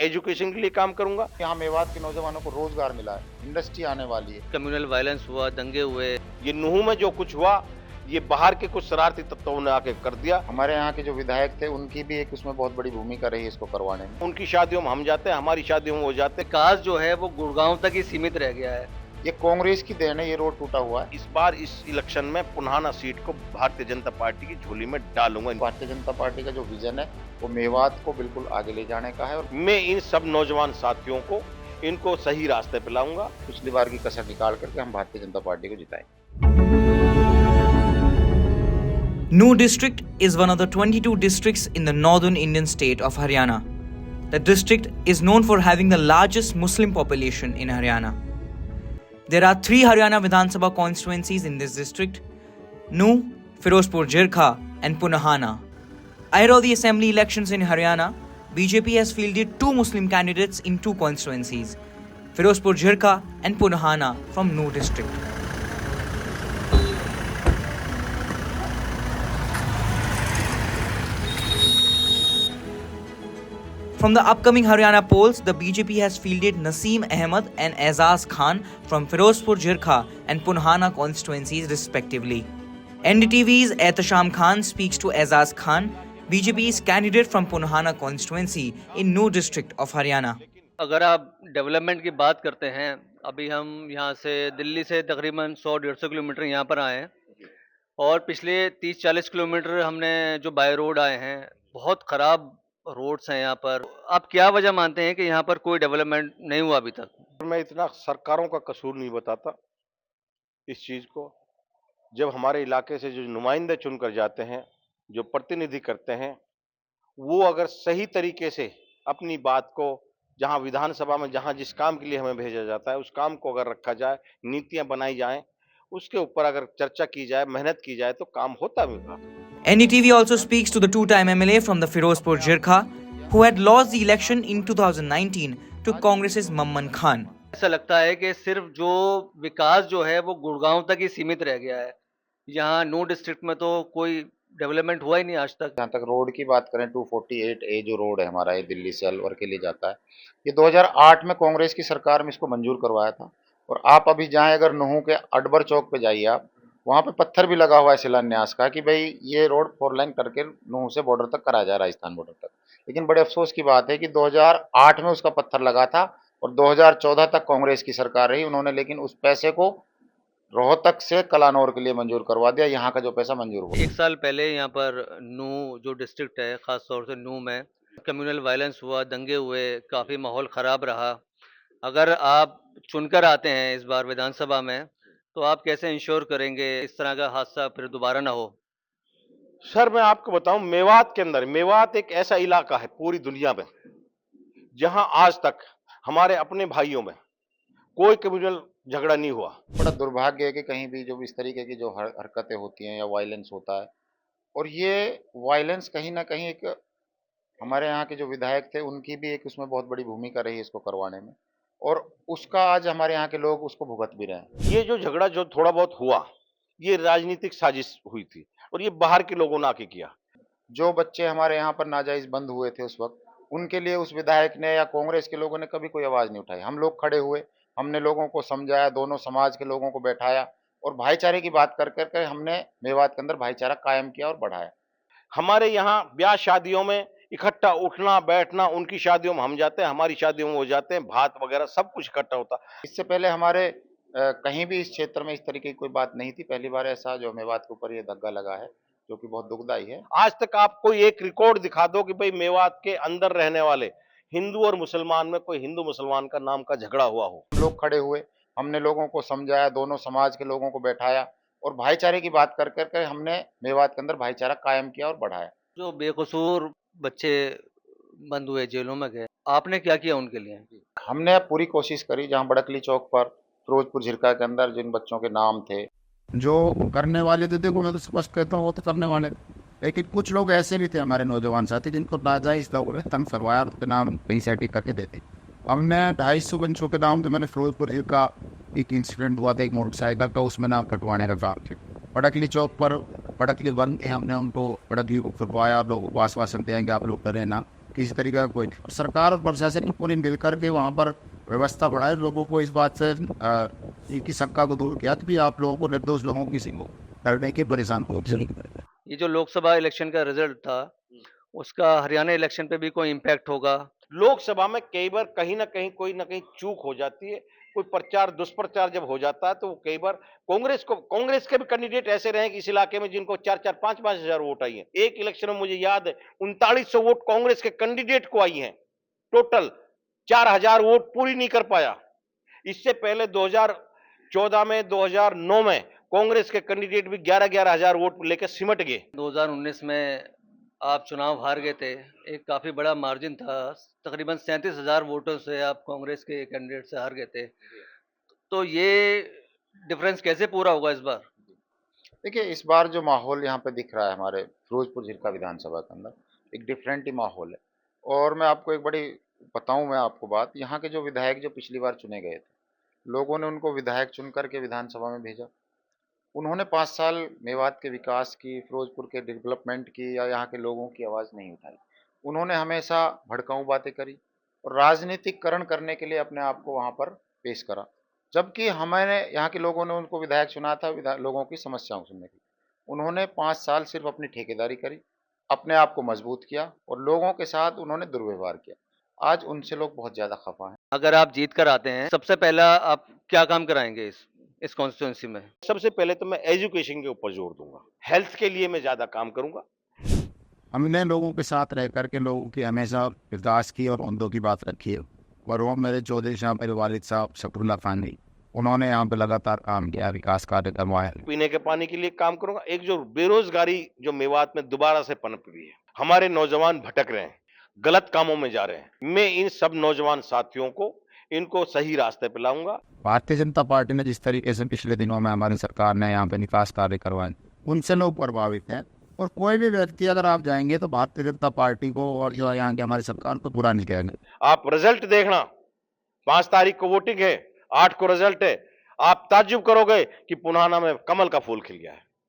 Education के लिए काम करूंगा। यहाँ मेवात के नौजवानों को रोजगार मिला है, इंडस्ट्री आने वाली है। कम्युनल वायलेंस हुआ, दंगे हुए। ये नूह में जो कुछ हुआ ये बाहर के कुछ शरारती तत्वों ने आके कर दिया। हमारे यहाँ के जो विधायक थे उनकी भी एक उसमें बहुत बड़ी भूमिका रही इसको करवाने में। उनकी शादियों में हम जाते हैं, हमारी शादियों में वो जाते हैं। विकास जो है वो गुड़गांव तक ही सीमित रह गया है। ये कांग्रेस की देन है, ये रोड टूटा हुआ है। इस बार इस इलेक्शन में पुनहाना सीट को भारतीय जनता पार्टी की झोली में डालूंगा। भारतीय जनता पार्टी का जो विजन है वो मेवात को बिल्कुल आगे ले जाने का है और मैं इन सब नौजवान साथियों को इनको सही रास्ते पे लाऊंगा। पिछली बार की कसर निकाल करके हम भारतीय जनता पार्टी को जिताएं। Nuh district is one of the 22 districts in the northern Indian state of Haryana. The district is known for having the largest Muslim population in Haryana. There are 3 Haryana Vidhan Sabha constituencies in this district: Nuh, Firozpur Jirkha and Punahana. Ahead of the assembly elections in Haryana, BJP has fielded 2 Muslim candidates in 2 constituencies, Firozpur Jirkha and Punahana from Nuh district. From the upcoming Haryana polls, the BJP has fielded Naseem Ahmed and Aizaz Khan from Firozpur Jirkha and Punhana constituencies respectively. NDTV's Ehtasham Khan speaks to Aizaz Khan, BJP's candidate from Punhana constituency in Nuh district of Haryana. अगर आप development की बात करते हैं, अभी हम यहाँ से दिल्ली से तकरीबन 100-150 किलोमीटर यहाँ पर आए हैं और पिछले 30-40 किलोमीटर हमने जो बाय रोड आए हैं, बहुत ख़राब रोड्स हैं यहाँ पर। आप क्या वजह मानते हैं कि यहाँ पर कोई डेवलपमेंट नहीं हुआ अभी तक? मैं इतना सरकारों का कसूर नहीं बताता इस चीज को। जब हमारे इलाके से जो नुमाइंदे चुनकर जाते हैं, जो प्रतिनिधि करते हैं, वो अगर सही तरीके से अपनी बात को जहां विधानसभा में जहां जिस काम के लिए हमें भेजा जाता है उस काम को अगर रखा जाए, नीतियां बनाई जाएं, उसके ऊपर अगर चर्चा की जाए, मेहनत की जाए तो काम होता भी। NDTV also speaks to the 2-time MLA from the Firozpur Jirkha who had lost the election in 2019 to Congress's Mamman Khan. ऐसा लगता है कि सिर्फ जो विकास जो है वो गुड़गांव तक ही सीमित रह गया है। यहाँ नूह डिस्ट्रिक्ट में तो कोई डेवलपमेंट हुआ ही नहीं आज तक। जहाँ तक रोड की बात करें, 248A जो रोड है हमारा, ये दिल्ली से अलवर के लिए जाता है, ये 2008 में कांग्रेस की सरकार में इसको मंजूर करवाया था। और आप अभी जाएं, अगर नूह के अडबर चौक पे जाइए आप, वहाँ पे पत्थर भी लगा हुआ है शिलान्यास का कि भाई ये रोड 4 लाइन करके नूह से बॉर्डर तक करा जाए, राजस्थान बॉर्डर तक। लेकिन बड़े अफसोस की बात है कि 2008 में उसका पत्थर लगा था और 2014 तक कांग्रेस की सरकार रही, उन्होंने लेकिन उस पैसे को रोहतक से कलानौर के लिए मंजूर करवा दिया। यहाँ का जो पैसा मंजूर हुआ। 1 साल पहले यहाँ पर नूह जो डिस्ट्रिक्ट है, ख़ास तौर से नूह में कम्युनल वायलेंस हुआ, दंगे हुए, काफ़ी माहौल ख़राब रहा। अगर आप चुनकर आते हैं इस बार विधानसभा में, तो आप कैसे इंश्योर करेंगे इस तरह का हादसा फिर दोबारा ना हो? सर मैं आपको बताऊं, मेवात के अंदर, मेवात एक ऐसा इलाका है पूरी दुनिया में जहां आज तक हमारे अपने भाइयों में कोई कम्युनल झगड़ा नहीं हुआ। बड़ा दुर्भाग्य है कि कहीं भी जो इस तरीके की जो हरकतें होती हैं या वायलेंस होता है, और ये वायलेंस कहीं ना कहीं एक हमारे यहाँ के जो विधायक थे उनकी भी एक उसमें बहुत बड़ी भूमिका रही इसको करवाने में, और उसका आज हमारे यहाँ के लोग उसको भुगत भी रहे हैं। ये जो झगड़ा जो थोड़ा बहुत हुआ, ये राजनीतिक साजिश हुई थी और ये बाहर के लोगों ने आके किया। जो बच्चे हमारे यहाँ पर नाजायज बंद हुए थे उस वक्त, उनके लिए उस विधायक ने या कांग्रेस के लोगों ने कभी कोई आवाज नहीं उठाई। हम लोग खड़े हुए, हमने लोगों को समझाया, दोनों समाज के लोगों को बैठाया और भाईचारे की बात कर करके हमने मेवात के अंदर भाईचारा कायम किया और बढ़ाया। हमारे यहाँ ब्याह शादियों में इकट्ठा उठना बैठना, उनकी शादियों में हम जाते हैं, हमारी शादियों में वो जाते हैं, भात वगैरह सब कुछ इकट्ठा होता। इससे पहले हमारे कहीं भी इस क्षेत्र में इस तरीके की कोई बात नहीं थी। पहली बार ऐसा जो मेवात के ऊपर ये धग्गा लगा है, जो कि बहुत दुखदाई है। आज तक आप कोई एक रिकॉर्ड दिखा दो कि भाई मेवात के अंदर रहने वाले हिंदू और मुसलमान में कोई हिंदू मुसलमान का नाम का झगड़ा हुआ हो। हम लोग खड़े हुए, हमने लोगों को समझाया, दोनों समाज के लोगों को बैठाया और भाईचारे की बात कर करके हमने मेवात के अंदर भाईचारा कायम किया और बढ़ाया। जो बेकसूर बच्चे बंद हुए, जेलों में गए, आपने क्या किया उनके लिए? हमने पूरी कोशिश करी, जहां बड़कली चौक पर फिरोजपुर झिरका के अंदर जिन बच्चों के नाम थे, जो करने वाले थे, देखो मैं तो स्पष्ट कहता हूँ वो तो करने वाले, लेकिन कुछ लोग ऐसे भी थे हमारे नौजवान साथी जिनको नाजायज लोगों ने तंग करवाया, उसके नाम कहीं सेटिंग करके देते। हमने 250 बच्चों के नाम थे। मैंने फिरोजपुर का एक इंसिडेंट हुआ था, एक मोटरसाइकिल का, उसमें नाम कटवाने का काम थे। बड़कली चौक पर बड़कली वन के हमने उनको बड़कली को करवाया, लोग आश्वासन देंगे आप लोग करें ना, किसी तरीके का कोई नहीं। सरकार और प्रशासन को पूरी मिलकर के वहाँ पर व्यवस्था बढ़ाए, लोगों को इस बात से इनकी शंका को दूर किया कि भी आप लोगों को निर्दोष लोगों किसी को करने के परेशान हो। ये जो लोकसभा इलेक्शन का रिजल्ट था, उसका हरियाणा इलेक्शन पे भी कोई इम्पैक्ट होगा? लोकसभा में कई बार कहीं ना कहीं कोई ना कहीं चूक हो जाती है, कोई प्रचार दुष्प्रचार जब हो जाता है तो वो कई बार कांग्रेस के भी कैंडिडेट ऐसे रहे कि इस इलाके में जिनको 4-4 5-5 हजार वोट आई है। एक इलेक्शन में मुझे याद है 3900 वोट कांग्रेस के कैंडिडेट को आई हैं, टोटल 4000 वोट पूरी नहीं कर पाया। इससे पहले 2014 में 2009 में कांग्रेस के कैंडिडेट भी 11-11 हजार वोट लेकर सिमट गए। 2019 में आप चुनाव हार गए थे, एक काफ़ी बड़ा मार्जिन था, तकरीबन 37,000 वोटों से आप कांग्रेस के कैंडिडेट से हार गए थे। तो ये डिफरेंस कैसे पूरा होगा इस बार? देखिए, इस बार जो माहौल यहाँ पे दिख रहा है हमारे फिरोजपुर झिरका विधानसभा के अंदर, एक डिफरेंट ही माहौल है। और मैं आपको एक बड़ी बताऊं, मैं आपको बात, यहाँ के जो विधायक जो पिछली बार चुने गए थे, लोगों ने उनको विधायक चुन करके विधानसभा में भेजा। उन्होंने 5 साल मेवात के विकास की, फिरोजपुर के डेवलपमेंट की या यहाँ के लोगों की आवाज़ नहीं उठाई। उन्होंने हमेशा भड़काऊ बातें करी और राजनीतिकरण करने के लिए अपने आप को वहाँ पर पेश करा। जबकि हमारे यहाँ के लोगों ने उनको विधायक चुना था लोगों की समस्याओं सुनने की। उन्होंने 5 साल सिर्फ अपनी ठेकेदारी करी, अपने आप को मजबूत किया और लोगों के साथ उन्होंने दुर्व्यवहार किया। आज उनसे लोग बहुत ज़्यादा खफा हैं। अगर आप जीत कर आते हैं, सबसे पहला आप क्या काम कराएंगे इस कॉन्स्टिट्यूंसी में? सबसे पहले तो मैं एजुकेशन के ऊपर जोर दूंगा, हेल्थ के लिए मैं ज्यादा काम करूंगा। हमने लोगों के साथ रह करके लोगों की हमेशा विकास की और उमदों की बात रखी है। और वो मेरे चौधरी साहब, मेरे वालिद साहब शकरुल्ला खान जी, उन्होंने यहाँ पे लगातार काम किया, विकास कार्य करवाया। पीने के पानी के लिए काम करूंगा। एक जो बेरोजगारी जो मेवात में दोबारा से पनप रही है, हमारे नौजवान भटक रहे हैं, गलत कामों में जा रहे हैं, मैं इन सब नौजवान साथियों को इनको सही रास्ते पे लाऊंगा। भारतीय जनता पार्टी ने जिस तरीके से पिछले दिनों में हमारी सरकार ने यहाँ पे विकास कार्य करवाए, उनसे लोग प्रभावित हैं। और कोई भी व्यक्ति अगर आप जाएंगे तो भारतीय जनता पार्टी को और जो यहाँ की हमारी सरकार को बुरा नहीं कहेंगे। आप रिजल्ट देखना, 5 तारीख को वोटिंग है, 8 को रिजल्ट है। आप ताज्जुब करोगे कि पुनाना में कमल का फूल खिल गया है।